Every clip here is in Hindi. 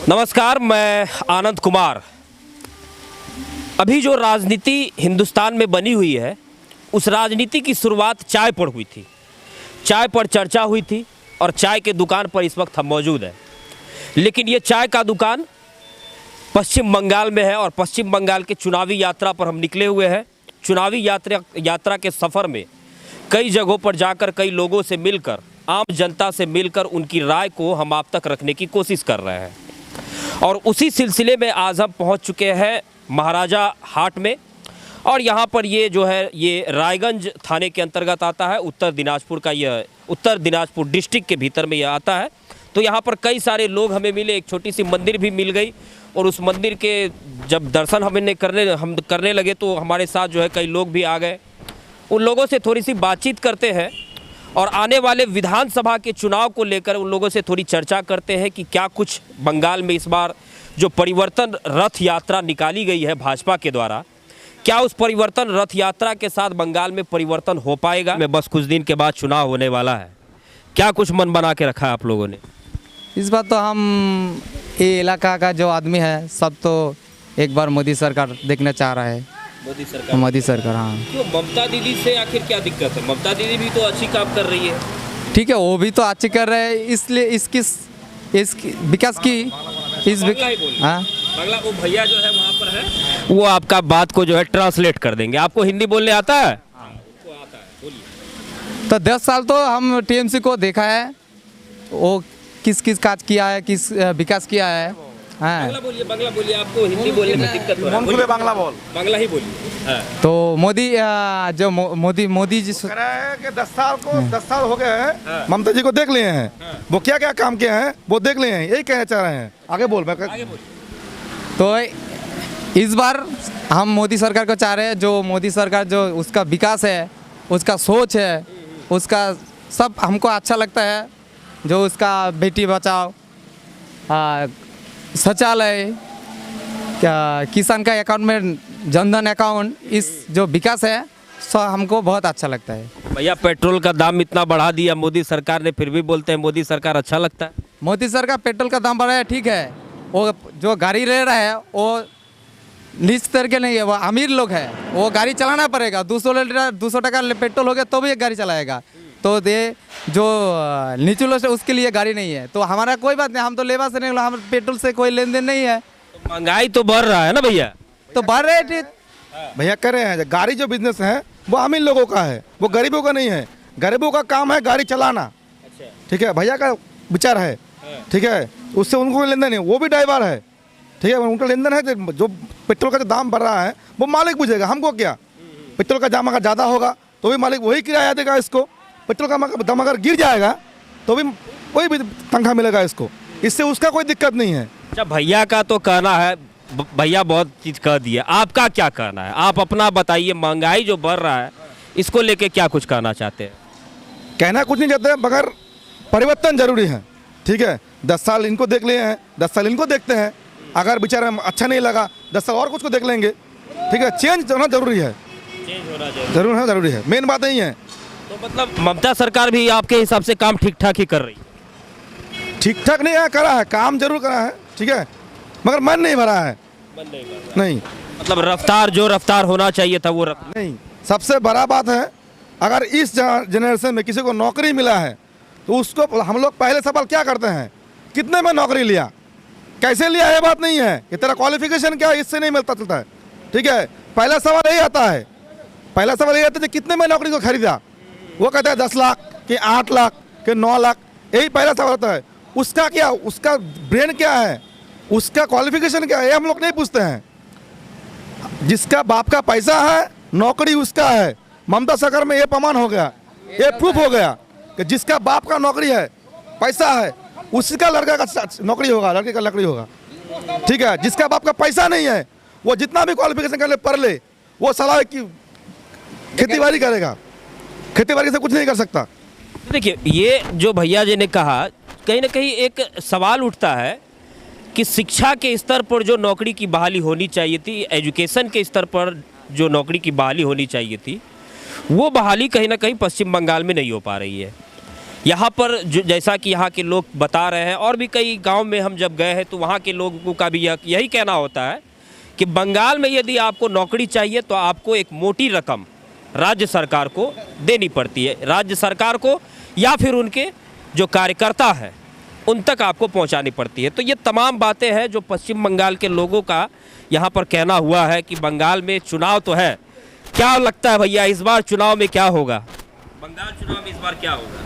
नमस्कार, मैं आनंद कुमार। अभी जो राजनीति हिंदुस्तान में बनी हुई है, उस राजनीति की शुरुआत चाय पर हुई थी। चाय पर चर्चा हुई थी और चाय के दुकान पर इस वक्त हम मौजूद हैं। लेकिन ये चाय का दुकान पश्चिम बंगाल में है और पश्चिम बंगाल के चुनावी यात्रा पर हम निकले हुए हैं। चुनावी यात्रा के सफ़र में कई जगहों पर जाकर कई लोगों से मिलकर, आम जनता से मिलकर उनकी राय को हम आप तक रखने की कोशिश कर रहे हैं। और उसी सिलसिले में आज हम पहुंच चुके हैं महाराजा हाट में। और यहाँ पर ये जो है, ये रायगंज थाने के अंतर्गत आता है। उत्तर दिनाजपुर डिस्ट्रिक्ट के भीतर में यह आता है। तो यहाँ पर कई सारे लोग हमें मिले, एक छोटी सी मंदिर भी मिल गई। और उस मंदिर के जब दर्शन हम करने लगे तो हमारे साथ जो है कई लोग भी आ गए। उन लोगों से थोड़ी सी बातचीत करते हैं और आने वाले विधानसभा के चुनाव को लेकर उन लोगों से थोड़ी चर्चा करते हैं कि क्या कुछ बंगाल में इस बार जो परिवर्तन रथ यात्रा निकाली गई है भाजपा के द्वारा, क्या उस परिवर्तन रथ यात्रा के साथ बंगाल में परिवर्तन हो पाएगा। मैं बस कुछ दिन के बाद चुनाव होने वाला है, क्या कुछ मन बना के रखा है आप लोगों ने? इस बार तो हम ये इलाका का जो आदमी है सब तो एक बार मोदी सरकार देखना चाह रहा है। मोदी सरकार हाँ। क्यों ममता दीदी से आखिर क्या दिक्कत है? ममता दीदी भी तो अच्छी काम कर रही है। ठीक है, वो भी तो अच्छी कर रहे हैं, इसलिए इसकी विकास की हाँ। अगला वो भैया जो है वहाँ पर है, वो आपका बात को जो है ट्रांसलेट कर देंगे। आपको हिंदी बोलने आता है? आपको आता है, बोलिए। तो 10 साल तो हम टीएमसी को देखा है, वो किस किस काज किया है, किस विकास किया है। हाँ। बांग्ला बोलिए, आपको हिंदी बोलने में दिक्कत हो रहा है। बांग्ला ही बोलिए। हाँ। तो मोदी जी कह रहा है कि 10 साल हो गए हैं, ममता जी को देख लिए हैं। वो क्या क्या काम किए हैं वो देख लिए हैं, यही कहना चाह रहे हैं। आगे बोल। तो इस बार हम मोदी सरकार को चाह रहे हैं। जो मोदी सरकार जो उसका विकास है, उसका सोच है, उसका सब हमको अच्छा लगता है। जो उसका बेटी बचाओ, शौचालय, किसान का अकाउंट में जनधन अकाउंट, इस जो विकास है सो हमको बहुत अच्छा लगता है। भैया, पेट्रोल का दाम इतना बढ़ा दिया मोदी सरकार ने, फिर भी बोलते हैं मोदी सरकार अच्छा लगता है। मोदी सरकार पेट्रोल का दाम बढ़ाया, ठीक है। वो जो गाड़ी ले रहा है वो नीच स्तर के नहीं है, वो अमीर लोग है, वो गाड़ी चलाना पड़ेगा। 200 टका पेट्रोल हो गया तो भी एक गाड़ी चलाएगा। तो जो निचुलो से उसके लिए गाड़ी नहीं है। तो हमारा कोई बात नहीं, हम तो लेवा से नहीं, हम पेट्रोल से कोई लेन देन नहीं है। तो महंगाई तो बढ़ रहा है ना भैया? तो बढ़ रहे थे भैया कह रहे हैं गाड़ी जो बिजनेस है वो अमीर लोगों का है, वो गरीबों का नहीं है। गरीबों का काम है गाड़ी चलाना। ठीक है, भैया का विचार है। ठीक है, उससे उनको लेन देन नहीं, वो भी ड्राइवर है। ठीक है, उनका लेन देन है। जो पेट्रोल का जो दाम बढ़ रहा है वो मालिक बुझेगा, हमको क्या। पेट्रोल का दाम अगर ज़्यादा होगा तो भी मालिक वही किराया देगा इसको। पेट्रोल का दाम अगर गिर जाएगा तो भी वही भी तनख्वाह मिलेगा इसको, इससे उसका कोई दिक्कत नहीं है। अच्छा, भैया का तो कहना है, भैया बहुत चीज़ कह दिया, आपका क्या कहना है? आप अपना बताइए। महंगाई जो बढ़ रहा है इसको लेके क्या कुछ कहना चाहते हैं? कहना कुछ नहीं चाहते, मगर परिवर्तन जरूरी है। ठीक है, 10 साल इनको देख लिए हैं, 10 साल इनको देखते हैं। अगर बेचारा अच्छा नहीं लगा 10 साल और कुछ को देख लेंगे। ठीक है, चेंज होना जरूरी है। जरूरी है, मेन बात यही है। तो मतलब ममता सरकार भी आपके हिसाब से काम ठीक ठाक ही कर रही है? ठीक ठाक नहीं है, करा है, काम जरूर करा है। ठीक है, मगर मन नहीं भरा है। नहीं, मतलब रफ्तार होना चाहिए था वो नहीं। सबसे बड़ा बात है, अगर इस जनरेशन में किसी को नौकरी मिला है तो उसको हम लोग पहले सवाल क्या करते हैं, कितने में नौकरी लिया, कैसे लिया, ये बात नहीं है कि तेरा क्वालिफिकेशन क्या है, इससे नहीं मिलता चलता है। ठीक है, पहला सवाल यही आता है। पहला सवाल यही आता है कितने में नौकरी को खरीदा। वो कहता है 10 लाख कि 8 लाख कि 9 लाख, यही पहला सवाल होता है। उसका क्या, उसका ब्रेन क्या है, उसका क्वालिफिकेशन क्या है, ये हम लोग नहीं पूछते हैं। जिसका बाप का पैसा है नौकरी उसका है। ममता सरकार में ये प्रमाण हो गया, ये प्रूफ हो गया कि जिसका बाप का नौकरी है, पैसा है, उसी का लड़का का नौकरी होगा, लड़के का नौकरी होगा। ठीक है, जिसका बाप का पैसा नहीं है वो जितना भी क्वालिफिकेशन कर ले, पढ़ ले, वो सलाह की खेती-बाड़ी करेगा, खेती-बाड़ी से कुछ नहीं कर सकता। देखिए, ये जो भैया जी ने कहा, कहीं ना कहीं एक सवाल उठता है कि शिक्षा के स्तर पर जो नौकरी की बहाली होनी चाहिए थी, एजुकेशन के स्तर पर जो नौकरी की बहाली होनी चाहिए थी, वो बहाली कहीं ना कहीं पश्चिम बंगाल में नहीं हो पा रही है। यहाँ पर जो जैसा कि यहाँ के लोग बता रहे हैं, और भी कई गांव में हम जब गए हैं तो वहाँ के लोगों का भी यही कहना होता है कि बंगाल में यदि आपको नौकरी चाहिए तो आपको एक मोटी रकम राज्य सरकार को देनी पड़ती है, राज्य सरकार को या फिर उनके जो कार्यकर्ता हैं उन तक आपको पहुंचानी पड़ती है। तो ये तमाम बातें हैं जो पश्चिम बंगाल के लोगों का यहाँ पर कहना हुआ है कि बंगाल में चुनाव तो है। क्या लगता है भैया, इस बार चुनाव में क्या होगा? बंगाल चुनाव में इस बार क्या होगा?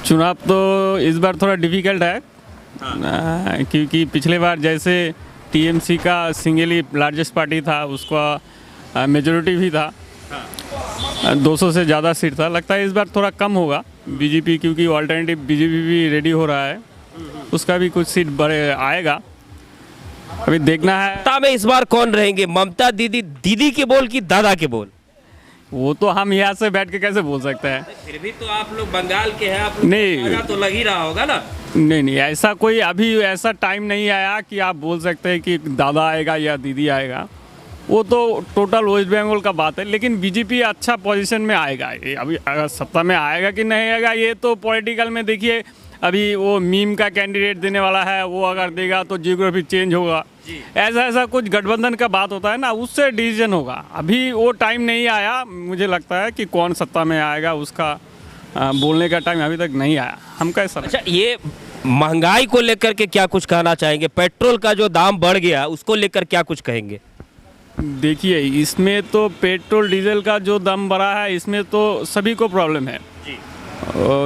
चुनाव तो इस बार थोड़ा डिफिकल्ट है, क्योंकि पिछले बार जैसे टीएमसी का सिंगली लार्जेस्ट पार्टी था, उसका मेजोरिटी भी था, 200 से ज़्यादा सीट था। लगता है इस बार थोड़ा कम होगा बीजेपी, क्योंकि ऑल्टरनेटिव बीजेपी भी रेडी हो रहा है, उसका भी कुछ सीट बड़े आएगा, अभी देखना है। सत्ता में इस बार कौन रहेंगे, ममता दीदी के बोल की दादा के बोल? वो तो हम यहाँ से बैठ के कैसे बोल सकते हैं। फिर भी तो आप लोग बंगाल के हैं, आप लोग नहीं, तो लग ही रहा होगा ना। नहीं, ऐसा कोई अभी ऐसा टाइम नहीं आया कि आप बोल सकते हैं कि दादा आएगा या दीदी आएगा, वो तो टोटल वेस्ट बंगाल का बात है। लेकिन बीजेपी अच्छा पोजीशन में आएगा, ये अभी अगर सत्ता में आएगा कि नहीं आएगा ये तो पॉलिटिकल में देखिए, अभी वो मीम का कैंडिडेट देने वाला है, वो अगर देगा तो जियोग्राफी चेंज होगा, ऐसा कुछ गठबंधन का बात होता है ना, उससे डिसीजन होगा। अभी वो टाइम नहीं आया, मुझे लगता है कि कौन सत्ता में आएगा उसका बोलने का टाइम अभी तक नहीं आया। हम कैसा अच्छा, ये महंगाई को लेकर के क्या कुछ कहना चाहेंगे? पेट्रोल का जो दाम बढ़ गया उसको लेकर क्या कुछ कहेंगे? देखिए, इसमें तो पेट्रोल डीजल का जो दाम बढ़ा है, इसमें तो सभी को प्रॉब्लम है।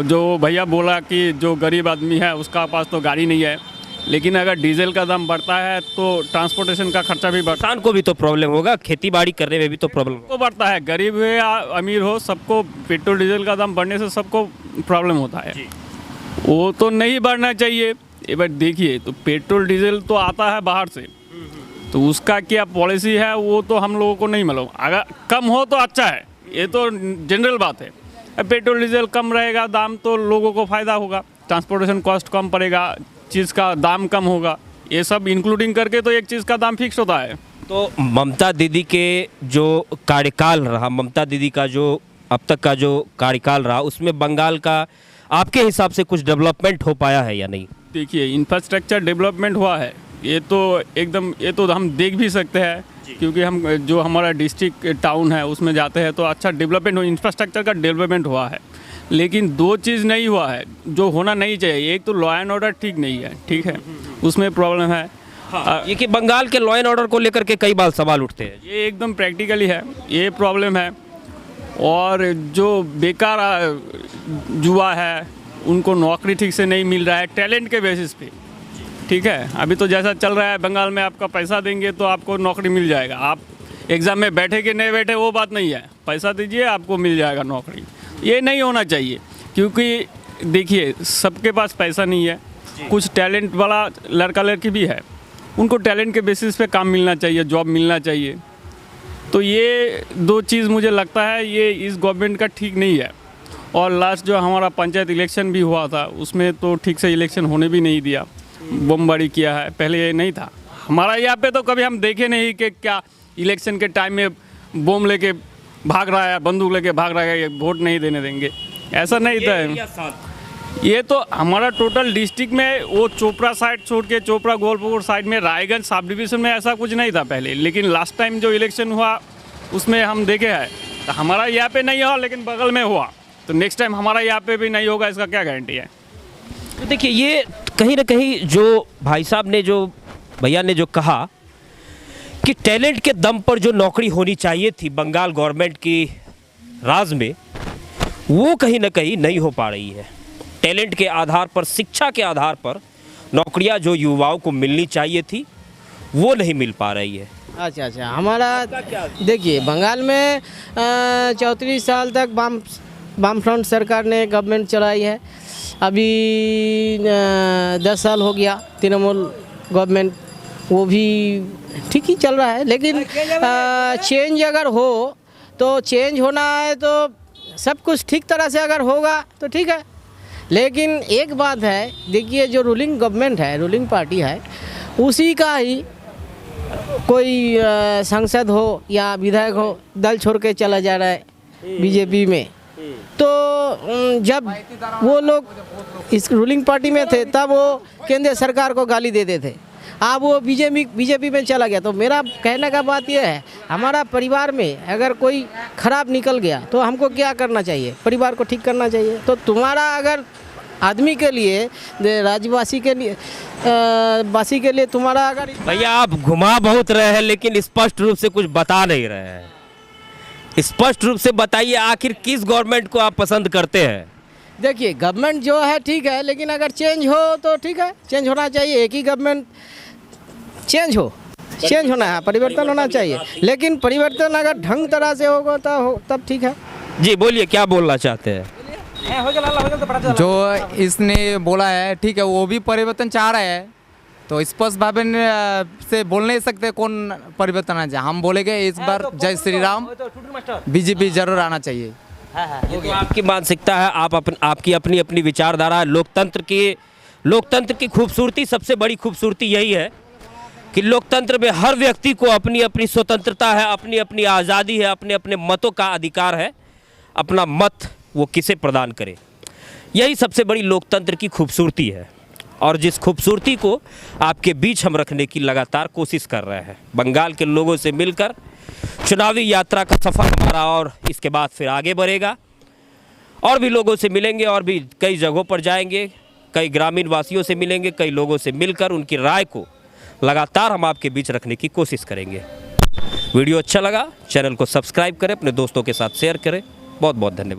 जो भैया बोला कि जो गरीब आदमी है उसका पास तो गाड़ी नहीं है, लेकिन अगर डीजल का दाम बढ़ता है तो ट्रांसपोर्टेशन का खर्चा भी बढ़ता है, किसान को भी तो प्रॉब्लम होगा, खेती बाड़ी करने में भी तो प्रॉब्लम तो बढ़ता है। गरीब हो या अमीर हो, सबको पेट्रोल डीजल का दाम बढ़ने से सबको प्रॉब्लम होता है। वो तो नहीं बढ़ना चाहिए। एक बार देखिए, तो पेट्रोल डीजल तो आता है बाहर से, तो उसका क्या पॉलिसी है वो तो हम लोगों को नहीं मालूम। अगर कम हो तो अच्छा है, ये तो जनरल बात है। पेट्रोल डीजल कम रहेगा दाम तो लोगों को फ़ायदा होगा, ट्रांसपोर्टेशन कॉस्ट कम पड़ेगा, चीज़ का दाम कम होगा, ये सब इंक्लूडिंग करके तो एक चीज़ का दाम फिक्स होता है। तो ममता दीदी के जो कार्यकाल रहा, ममता दीदी का जो अब तक का जो कार्यकाल रहा, उसमें बंगाल का आपके हिसाब से कुछ डेवलपमेंट हो पाया है या नहीं? देखिए, इंफ्रास्ट्रक्चर डेवलपमेंट हुआ है, ये तो एकदम, ये तो हम देख भी सकते हैं, क्योंकि हम जो हमारा डिस्ट्रिक्ट टाउन है उसमें जाते हैं तो अच्छा डेवलपमेंट हो, इंफ्रास्ट्रक्चर का डेवलपमेंट हुआ है। लेकिन दो चीज़ नहीं हुआ है जो होना नहीं चाहिए। एक तो लॉ एंड ऑर्डर ठीक नहीं है, ठीक है, उसमें प्रॉब्लम है। ये कि बंगाल के लॉ एंड ऑर्डर को लेकर के कई बार सवाल उठते हैं, ये एकदम प्रैक्टिकली है, ये प्रॉब्लम है। और जो बेकार युवा है उनको नौकरी ठीक से नहीं मिल रहा है टैलेंट के बेसिस पे, ठीक है। अभी तो जैसा चल रहा है बंगाल में, आपका पैसा देंगे तो आपको नौकरी मिल जाएगा, आप एग्ज़ाम में बैठे कि नहीं बैठे वो बात नहीं है, पैसा दीजिए आपको मिल जाएगा नौकरी। ये नहीं होना चाहिए, क्योंकि देखिए सबके पास पैसा नहीं है, कुछ टैलेंट वाला लड़का लड़की भी है, उनको टैलेंट के बेसिस पे काम मिलना चाहिए, जॉब मिलना चाहिए। तो ये दो चीज़ मुझे लगता है ये इस गवर्नमेंट का ठीक नहीं है। और लास्ट जो हमारा पंचायत इलेक्शन भी हुआ था उसमें तो ठीक से इलेक्शन होने भी नहीं दिया, बमबारी किया है, पहले ये नहीं था। हमारा यहाँ पे तो कभी हम देखे नहीं कि क्या इलेक्शन के टाइम में बम लेके भाग रहा है, बंदूक लेके भाग रहा है, वोट नहीं देने देंगे, ऐसा नहीं था। ये तो हमारा टोटल डिस्ट्रिक्ट में वो चोपड़ा साइड छोड़ के, चोपड़ा गोलपुर साइड में रायगंज सब डिवीज़न में ऐसा कुछ नहीं था पहले, लेकिन लास्ट टाइम जो इलेक्शन हुआ उसमें हम देखे हैं। तो हमारा यहाँ पे नहीं हुआ लेकिन बगल में हुआ, तो नेक्स्ट टाइम हमारा यहाँ पे भी नहीं होगा, इसका क्या गारंटी है? तो देखिए, ये कहीं ना कहीं जो भाई साहब ने, जो भैया ने जो कहा कि टैलेंट के दम पर जो नौकरी होनी चाहिए थी बंगाल गवर्नमेंट की राज में, वो कहीं ना कहीं नहीं हो पा रही है। टैलेंट के आधार पर, शिक्षा के आधार पर नौकरियां जो युवाओं को मिलनी चाहिए थी वो नहीं मिल पा रही है। अच्छा, हमारा देखिए बंगाल में 34 साल तक वामफ्रंट सरकार ने गवर्नमेंट चलाई है। अभी 10 साल हो गया तृणमूल गवर्नमेंट, वो भी ठीक ही चल रहा है। लेकिन चेंज अगर हो तो चेंज होना है तो सब कुछ ठीक तरह से अगर होगा तो ठीक है। लेकिन एक बात है, देखिए जो रूलिंग गवर्नमेंट है, रूलिंग पार्टी है, उसी का ही कोई सांसद हो या विधायक हो दल छोड़ के चला जा रहा है बीजेपी में। तो जब वो लोग इस रूलिंग पार्टी में थे तब वो केंद्र सरकार को गाली देते थे। अब वो बीजेपी में चला गया। तो मेरा कहने का बात यह है, हमारा परिवार में अगर कोई खराब निकल गया तो हमको क्या करना चाहिए? परिवार को ठीक करना चाहिए। तो तुम्हारा अगर आदमी के लिए, राज्यवासी के लिए, वासी के लिए तुम्हारा अगर भैया आप घुमा बहुत रहे हैं लेकिन स्पष्ट रूप से कुछ बता नहीं रहे हैं। स्पष्ट रूप से बताइए आखिर किस गवर्नमेंट को आप पसंद करते हैं? देखिए, गवर्नमेंट जो है ठीक है, लेकिन अगर चेंज हो तो ठीक है, चेंज होना चाहिए। एक ही गवर्नमेंट चेंज होना है, परिवर्तन होना चाहिए। लेकिन परिवर्तन अगर ढंग तरह से होगा तब ठीक है। जी बोलिए, क्या बोलना चाहते हैं? जो इसने बोला है ठीक है, वो भी परिवर्तन चाह रहा है। तो स्पष्ट भाव से बोल नहीं सकते कौन परिवर्तन आना चाहिए। हम बोलेंगे इस बार जय श्री राम, बीजेपी जरूर आना चाहिए। ये तो आपकी मानसिकता है, आपकी अपनी अपनी विचारधारा है। लोकतंत्र की खूबसूरती, सबसे बड़ी खूबसूरती यही है कि लोकतंत्र में हर व्यक्ति को अपनी अपनी स्वतंत्रता है, अपनी अपनी आज़ादी है, अपने अपने मतों का अधिकार है। अपना मत वो किसे प्रदान करे, यही सबसे बड़ी लोकतंत्र की खूबसूरती है। और जिस खूबसूरती को आपके बीच हम रखने की लगातार कोशिश कर रहे हैं। बंगाल के लोगों से मिलकर चुनावी यात्रा का सफ़र हमारा और इसके बाद फिर आगे बढ़ेगा। और भी लोगों से मिलेंगे, और भी कई जगहों पर जाएंगे, कई ग्रामीण वासियों से मिलेंगे, कई लोगों से मिलकर उनकी राय को लगातार हम आपके बीच रखने की कोशिश करेंगे। वीडियो अच्छा लगा, चैनल को सब्सक्राइब करें, अपने दोस्तों के साथ शेयर करें। बहुत बहुत धन्यवाद।